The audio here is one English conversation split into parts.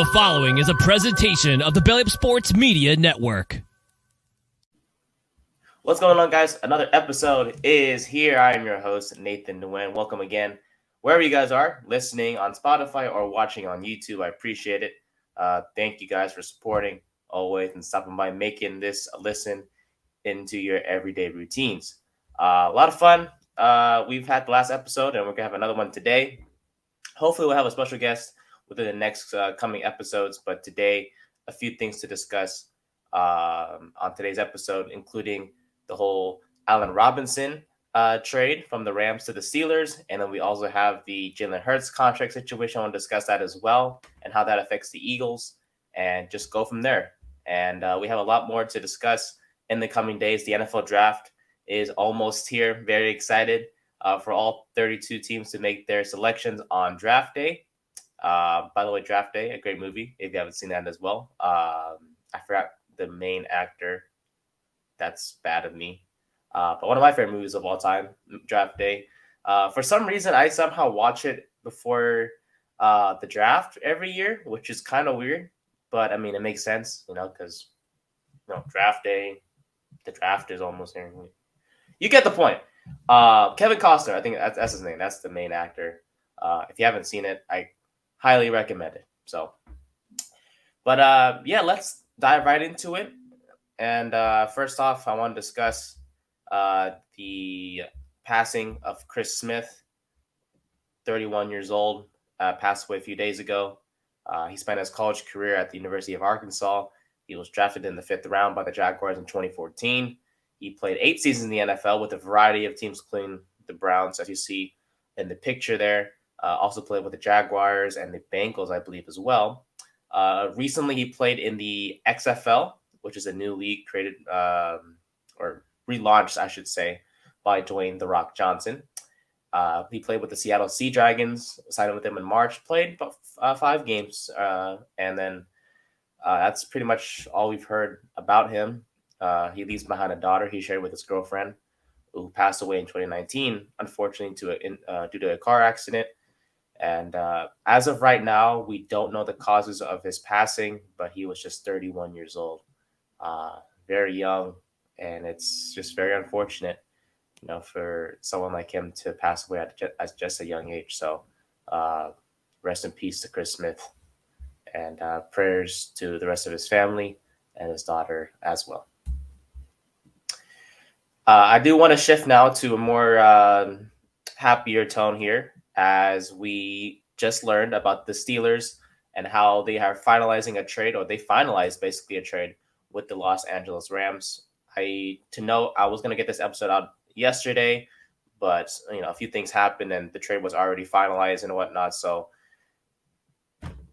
The following is a presentation of the Belly Up Sports Media Network. What's going on, guys? Another episode is here. I am your host, Nathan Nguyen. Welcome again. Wherever you guys are, listening on Spotify or watching on YouTube, I appreciate it. Thank you guys for supporting always and stopping by, making this a listen into your everyday routines. A lot of fun. We've had the last episode, and we're going to have another one today. Hopefully, we'll have a special guest within the next coming episodes. But today, a few things to discuss on today's episode, including the whole Allen Robinson trade from the Rams to the Steelers. And then we also have the Jalen Hurts contract situation. I want to discuss that as well and how that affects the Eagles and just go from there. And we have a lot more to discuss in the coming days. The NFL draft is almost here. Very excited for all 32 teams to make their selections on draft day. By the way, Draft Day, a great movie if you haven't seen that as well. I forgot the main actor. That's bad of me. But one of my favorite movies of all time, Draft Day. For some reason, I somehow watch it before the draft every year, which is kind of weird. But, I mean, it makes sense, because, Draft Day, the draft is almost here. You get the point. Kevin Costner, I think that's his name. That's the main actor. If you haven't seen it, I highly recommend it. So, but let's dive right into it. And first off, I want to discuss the passing of Chris Smith, 31 years old, passed away a few days ago. He spent his college career at the University of Arkansas. He was drafted in the 5th round by the Jaguars in 2014. He played 8 seasons in the NFL with a variety of teams, including the Browns, as you see in the picture there. Also played with the Jaguars and the Bengals, I believe, as well. Recently, he played in the XFL, which is a new league created or relaunched, I should say, by Dwayne "The Rock" Johnson. He played with the Seattle Sea Dragons, signed with them in March, played about 5 games, and then that's pretty much all we've heard about him. He leaves behind a daughter he shared with his girlfriend, who passed away in 2019, unfortunately, due to a car accident. And as of right now, we don't know the causes of his passing, but he was just 31 years old, very young, and it's just very unfortunate, for someone like him to pass away at just a young age. So rest in peace to Chris Smith, and prayers to the rest of his family and his daughter as well. I do want to shift now to a more happier tone here, as we just learned about the Steelers and how they are finalizing a trade, or they finalized basically a trade with the Los Angeles Rams. I was going to get this episode out yesterday, but a few things happened and the trade was already finalized and whatnot. So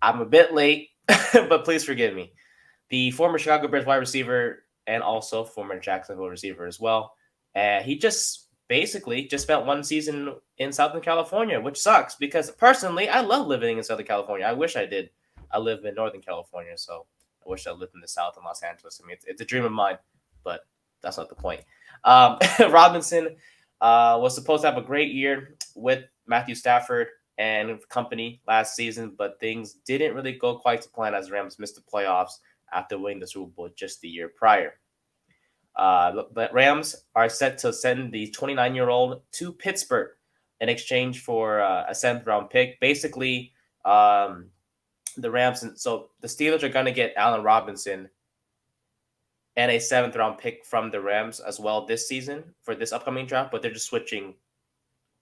I'm a bit late, but please forgive me. The former Chicago Bears wide receiver and also former Jacksonville receiver as well. He just basically just spent 1 season in Southern California, which sucks because personally, I love living in Southern California. I wish I did. I live in Northern California, so I wish I lived in the South in Los Angeles. I mean, it's a dream of mine, but that's not the point. Robinson was supposed to have a great year with Matthew Stafford and company last season, but things didn't really go quite to plan as Rams missed the playoffs after winning the Super Bowl just the year prior. The Rams are set to send the 29-year-old to Pittsburgh in exchange for a 7th-round pick. Basically, the Rams, so the Steelers are going to get Allen Robinson and a 7th-round pick from the Rams as well this season for this upcoming draft, but they're just switching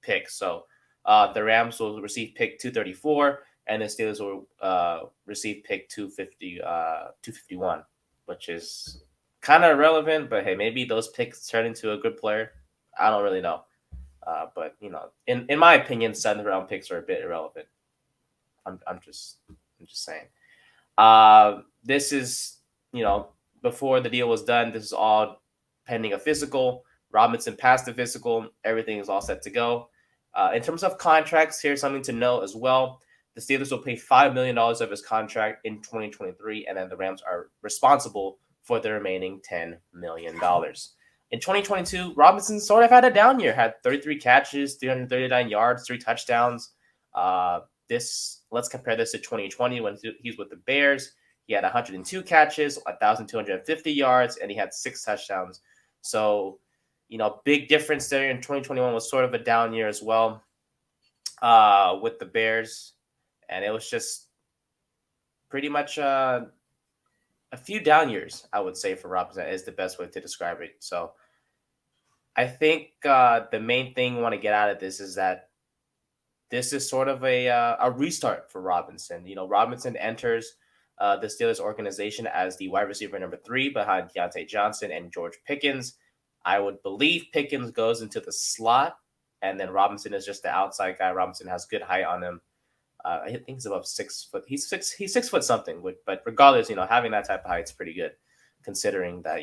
picks. So the Rams will receive pick 234, and the Steelers will receive pick 251, which is kind of irrelevant, but hey, maybe those picks turn into a good player. I don't really know. But in my opinion, 7th-round picks are a bit irrelevant. I'm just saying. This is, before the deal was done, this is all pending a physical. Robinson passed the physical. Everything is all set to go. In terms of contracts, here's something to know as well. The Steelers will pay $5 million of his contract in 2023, and then the Rams are responsible for the remaining $10 million. In 2022, Robinson sort of had a down year, had 33 catches, 339 yards, 3 touchdowns. let's compare this to 2020 when he's with the Bears. He had 102 catches, 1,250 yards, and he had 6 touchdowns. So, big difference there. In 2021 was sort of a down year as well with the Bears. And it was just pretty much a few down years, I would say, for Robinson is the best way to describe it. So I think the main thing we want to get out of this is that this is sort of a restart for Robinson. Robinson enters the Steelers organization as the wide receiver number 3 behind Deontay Johnson and George Pickens. I would believe Pickens goes into the slot, and then Robinson is just the outside guy. Robinson has good height on him. I think he's above 6 foot. He's 6 foot something. But regardless, having that type of height is pretty good, considering that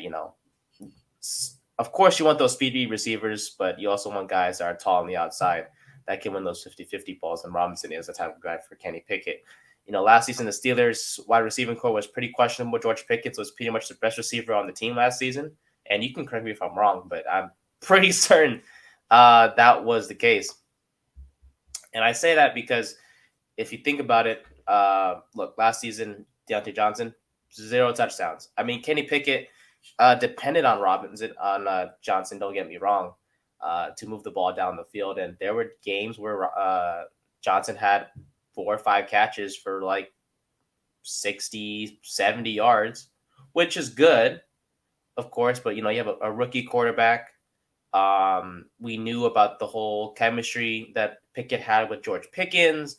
of course you want those speedy receivers, but you also want guys that are tall on the outside that can win those 50-50 balls. And Robinson is the type of guy for Kenny Pickett. Last season, the Steelers wide receiving core was pretty questionable. George Pickens was pretty much the best receiver on the team last season. And you can correct me if I'm wrong, but I'm pretty certain that was the case. And I say that because if you think about it, look, last season, Deontay Johnson, 0 touchdowns. I mean, Kenny Pickett depended on Johnson, don't get me wrong, to move the ball down the field. And there were games where Johnson had 4 or 5 catches for like 60, 70 yards, which is good, of course. But, you have a rookie quarterback. We knew about the whole chemistry that Pickett had with George Pickens.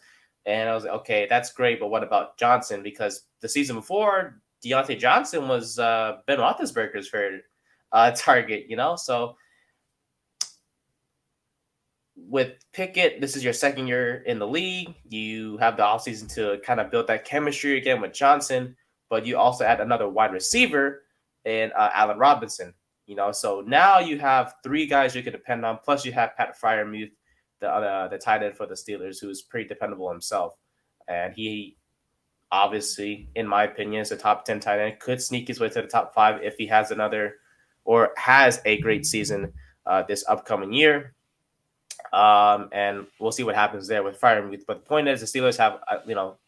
And I was like, okay, that's great. But what about Johnson? Because the season before, Deontay Johnson was Ben Roethlisberger's favorite target, So with Pickett, this is your second year in the league. You have the offseason to kind of build that chemistry again with Johnson, but you also add another wide receiver in Allen Robinson, So now you have 3 guys you can depend on. Plus you have Pat Freiermuth, the tight end for the Steelers, who's pretty dependable himself. And he obviously, in my opinion, is a top 10 tight end. Could sneak his way to the top 5 if he has a great season this upcoming year. And we'll see what happens there with Freiermuth. But the point is, the Steelers have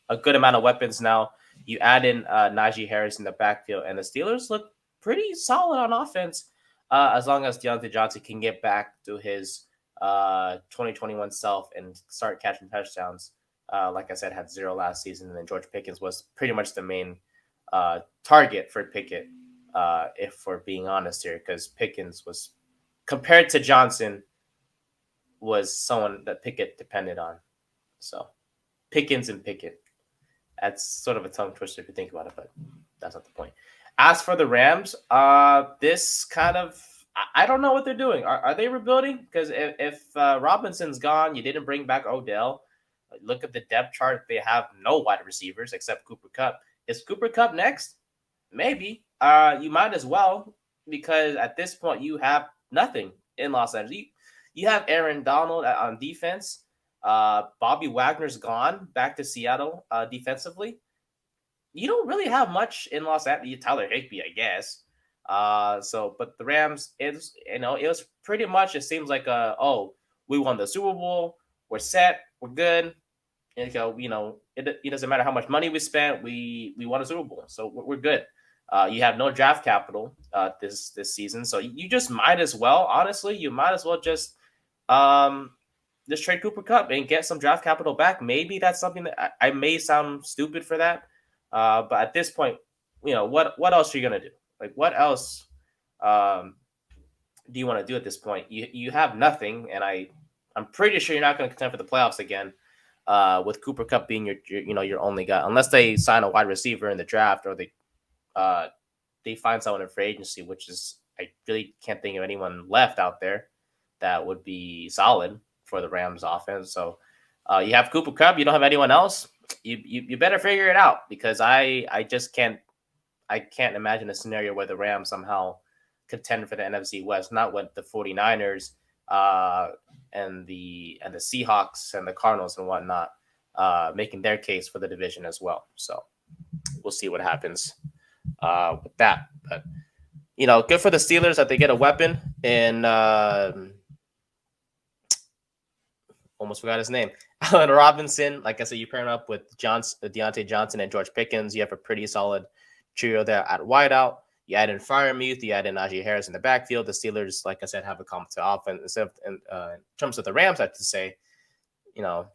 a good amount of weapons now. You add in Najee Harris in the backfield, and the Steelers look pretty solid on offense as long as Deontay Johnson can get back to his 2021 self and start catching touchdowns. Like I said, had 0 last season, and then George Pickens was pretty much the main target for Pickett, if we're being honest here, because Pickens was, compared to Johnson, was someone that Pickett depended on. So Pickens and Pickett. That's sort of a tongue twister if you think about it, but that's not the point. As for the Rams, this kind of, I don't know what they're doing. Are they rebuilding? Because if Robinson's gone, you didn't bring back Odell. Look at the depth chart. They have no wide receivers except Cooper Kupp. Is Cooper Kupp next? Maybe. You might as well, because at this point you have nothing in Los Angeles. You have Aaron Donald on defense. Bobby Wagner's gone back to Seattle defensively. You don't really have much in Los Angeles. Tyler Higbee, I guess. But the Rams, it was pretty much, it seems like, we won the Super Bowl. We're set. We're good. And it doesn't matter how much money we spent. We won a Super Bowl, so we're good. You have no draft capital this season, so you just might as well. Honestly, you might as well just trade Cooper Kupp and get some draft capital back. Maybe that's something that I may sound stupid for that, but at this point, what else are you gonna do? Like, what else do you want to do at this point? You have nothing, and I'm pretty sure you're not going to contend for the playoffs again. With Cooper Kupp being your only guy, unless they sign a wide receiver in the draft or they find someone in free agency, which is, I really can't think of anyone left out there that would be solid for the Rams offense. So you have Cooper Kupp, you don't have anyone else. You better figure it out, because I just can't imagine a scenario where the Rams somehow contend for the NFC West, not with the 49ers and the Seahawks and the Cardinals and whatnot making their case for the division as well. So we'll see what happens with that. But good for the Steelers that they get a weapon in almost forgot his name. Allen Robinson. Like I said, you pair him up with Deontay Johnson and George Pickens. You have a pretty solid trio there at wideout. You add in Freiermuth, you add in Najee Harris in the backfield. The Steelers, like I said, have a competent offense. In terms of the Rams, I have to say,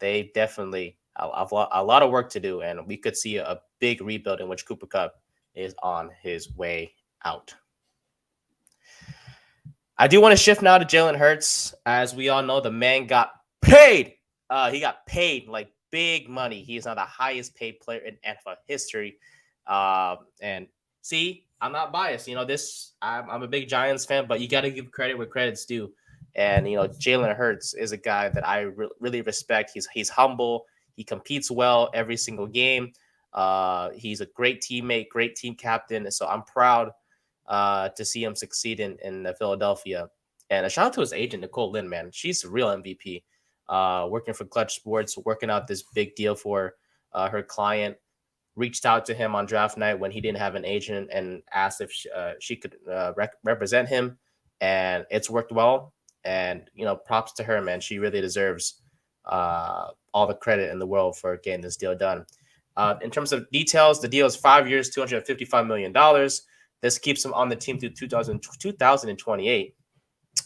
they definitely have a lot of work to do, and we could see a big rebuild in which Cooper Kupp is on his way out. I do want to shift now to Jalen Hurts. As we all know, the man got paid. He got paid like big money. He is now the highest paid player in NFL history. And see, I'm not biased. I'm a big Giants fan, but you got to give credit where credit's due. And Jalen Hurts is a guy that I really respect. He's humble. He competes well every single game. He's a great teammate, great team captain. And so I'm proud to see him succeed in Philadelphia. And a shout out to his agent, Nicole Lynn, man. She's a real MVP. Working for Clutch Sports, working out this big deal for her client. Reached out to him on draft night when he didn't have an agent and asked if she could represent him. And it's worked well. And, props to her, man. She really deserves all the credit in the world for getting this deal done. In terms of details, the deal is 5 years, $255 million. This keeps him on the team through 2028.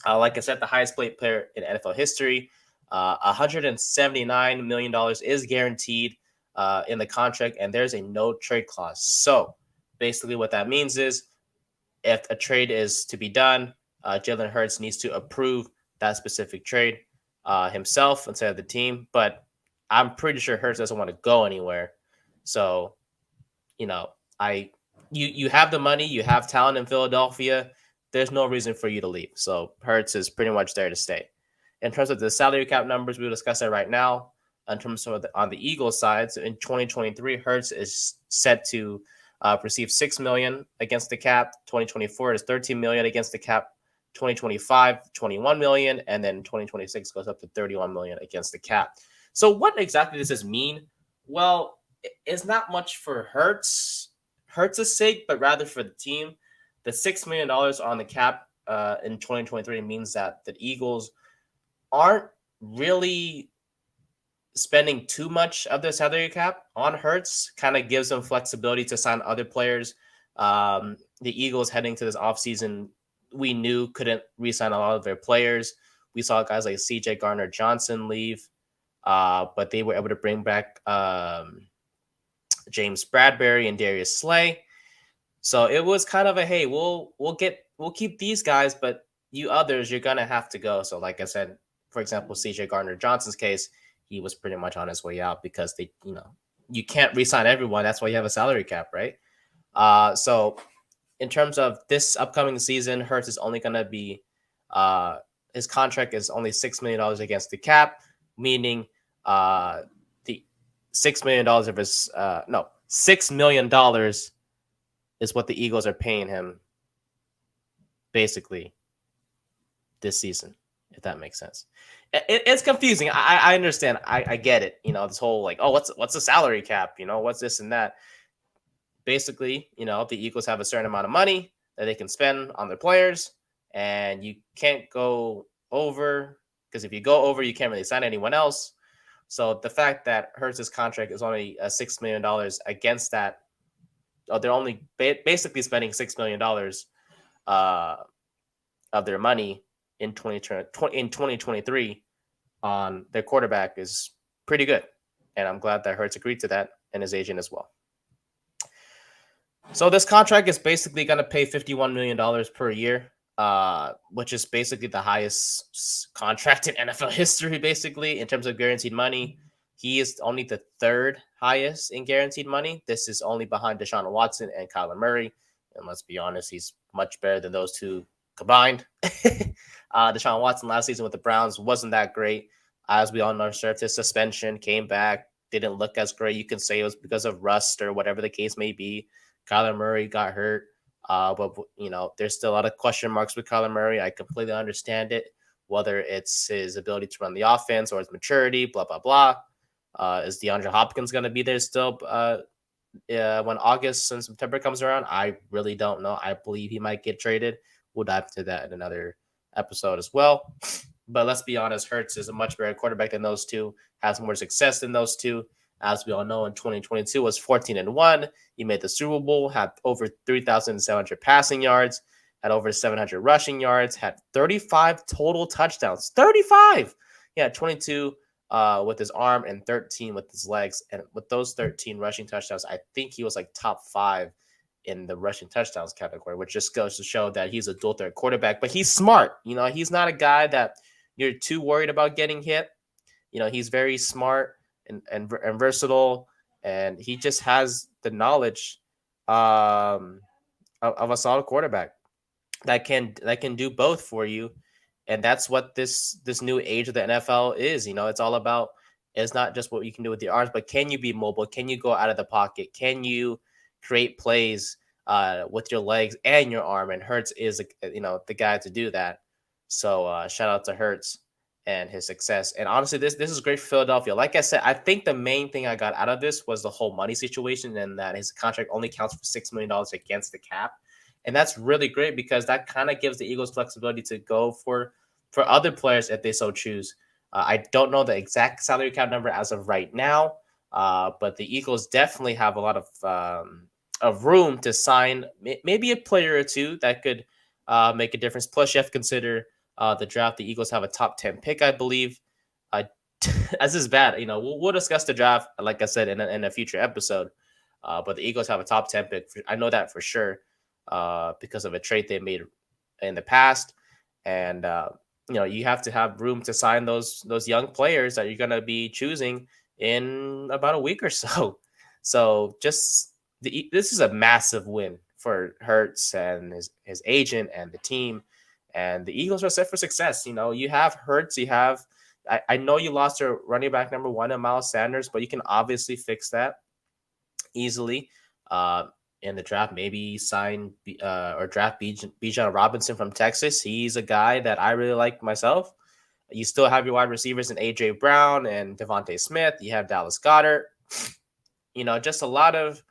Like I said, the highest paid player in NFL history. $179 million is guaranteed in the contract, and there's a no trade clause. So basically what that means is if a trade is to be done, Jalen Hurts needs to approve that specific trade himself instead of the team. But I'm pretty sure Hurts doesn't want to go anywhere. So, you have the money, you have talent in Philadelphia. There's no reason for you to leave. So Hurts is pretty much there to stay. In terms of the salary cap numbers, we'll discuss that right now. In terms of on the Eagles side, so in 2023, Hurts is set to receive $6 million against the cap. 2024 is $13 million against the cap. 2025, $21 million, and then 2026 goes up to $31 million against the cap. So what exactly does this mean? Well, it's not much for Hurts' sake, but rather for the team. The $6 million on the cap in 2023 means that the Eagles aren't really spending too much of their salary cap on Hurts. Kind of gives them flexibility to sign other players. The Eagles heading to this offseason, we knew couldn't re-sign a lot of their players. We saw guys like CJ Gardner-Johnson leave, but they were able to bring back James Bradbury and Darius Slay. So it was kind of a, hey, we'll keep these guys, but you others, you're gonna have to go. So like I said, for example, CJ Gardner-Johnson's case, he was pretty much on his way out because you can't re-sign everyone. That's why you have a salary cap, right? So in terms of this upcoming season, Hurts is only going to be his contract is only $6 million against the cap, meaning the $6 million of his $6 million is what the Eagles are paying him basically this season, if that makes sense. It's confusing. I understand. I get it. This whole like, oh, what's the salary cap? What's this and that? Basically, the Eagles have a certain amount of money that they can spend on their players, and you can't go over, because if you go over, you can't really sign anyone else. So the fact that Hurts' contract is only $6 million against that, they're only basically spending $6 million of their money in 2023 on their quarterback is pretty good. And I'm glad that Hurts agreed to that, and his agent as well. So this contract is basically going to pay $51 million per year, which is basically the highest contract in NFL history, basically, in terms of guaranteed money. He is only the third highest in guaranteed money. This is only behind Deshaun Watson and Kyler Murray. And let's be honest, he's much better than those two combined. Deshaun Watson last season with the Browns wasn't that great. As we all know, served his suspension, came back, didn't look as great. You can say it was because of rust or whatever the case may be. Kyler Murray got hurt. But there's still a lot of question marks with Kyler Murray. I completely understand it, whether it's his ability to run the offense or his maturity, blah, blah, blah. Is DeAndre Hopkins going to be there still when August and September comes around? I really don't know. I believe he might get traded. We'll dive into that in another episode as well. But let's be honest, Hurts is a much better quarterback than those two, has more success than those two. As we all know, in 2022 was 14-1. He made the Super Bowl, had over 3,700 passing yards, had over 700 rushing yards, had 35 total touchdowns. 35! He had 22 with his arm and 13 with his legs. And with those 13 rushing touchdowns, I think he was like top 5 in the rushing touchdowns category, which just goes to show that he's a dual threat quarterback. But he's smart. He's not a guy that you're too worried about getting hit. He's very smart and versatile, and he just has the knowledge of a solid quarterback that can do both for you. And that's what this new age of the NFL is. It's all about, it's not just what you can do with your arms, but can you be mobile? Can you go out of the pocket? Can you create plays with your legs and your arm? And Hurts is the guy to do that. So shout out to Hurts and his success. And honestly, this is great for Philadelphia. Like I said, I think the main thing I got out of this was the whole money situation, and that his contract only counts for $6 million against the cap. And that's really great because that kind of gives the Eagles flexibility to go for other players if they so choose. I don't know the exact salary cap number as of right now, but the Eagles definitely have a lot of room to sign maybe a player or two that could make a difference. Plus, you have to consider the draft. The Eagles have a top 10 pick, I believe. As is bad, we'll discuss the draft, like I said, in a future episode. But the Eagles have a top 10 pick. I know that for sure because of a trade they made in the past. And, you have to have room to sign those young players that you're going to be choosing in about a week or so. So this is a massive win for Hurts and his agent and the team. And the Eagles are set for success. You have Hurts. I know you lost your running back number 1 in Miles Sanders, but you can obviously fix that easily in the draft. Maybe sign or draft Bijan Robinson from Texas. He's a guy that I really like myself. You still have your wide receivers in A.J. Brown and Devontae Smith. You have Dallas Goedert. Just a lot of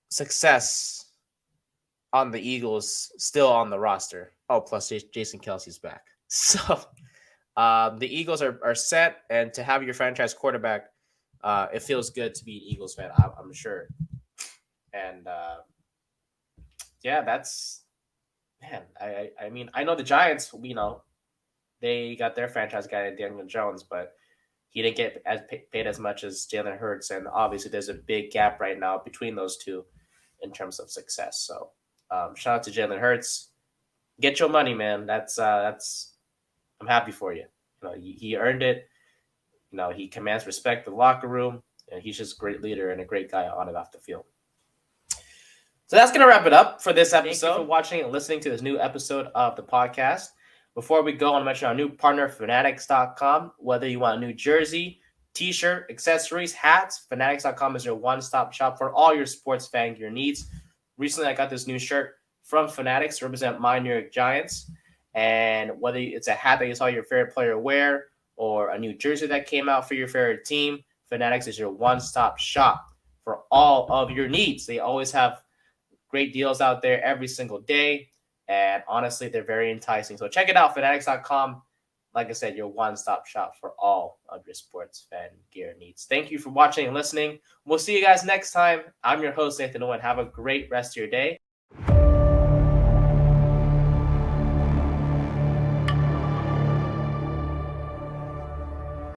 success on the Eagles still on the roster. Oh, plus Jason Kelsey's back. So the Eagles are set, and to have your franchise quarterback, it feels good to be an Eagles fan, I'm sure. And that's, man, I mean, I know the Giants, they got their franchise guy, Daniel Jones, but he didn't get paid as much as Jalen Hurts, and obviously there's a big gap right now between those two in terms of success. So shout out to Jalen Hurts. Get your money, man. That's I'm happy for you. He earned it. He commands respect in the locker room, and he's just a great leader and a great guy on and off the field. So that's going to wrap it up for this episode. Thank you for watching and listening to this new episode of the podcast. Before we go, I want to mention our new partner, Fanatics.com. Whether you want a new jersey, t-shirt, accessories, hats, Fanatics.com is your one-stop shop for all your sports fan gear needs. Recently, I got this new shirt from Fanatics to represent my New York Giants. And whether it's a hat that you saw your favorite player wear or a new jersey that came out for your favorite team, Fanatics is your one-stop shop for all of your needs. They always have great deals out there every single day. And honestly, they're very enticing. So check it out, Fanatics.com. Like I said, your one-stop shop for all of your sports fan gear needs. Thank you for watching and listening. We'll see you guys next time. I'm your host, Nathan Owen. Have a great rest of your day.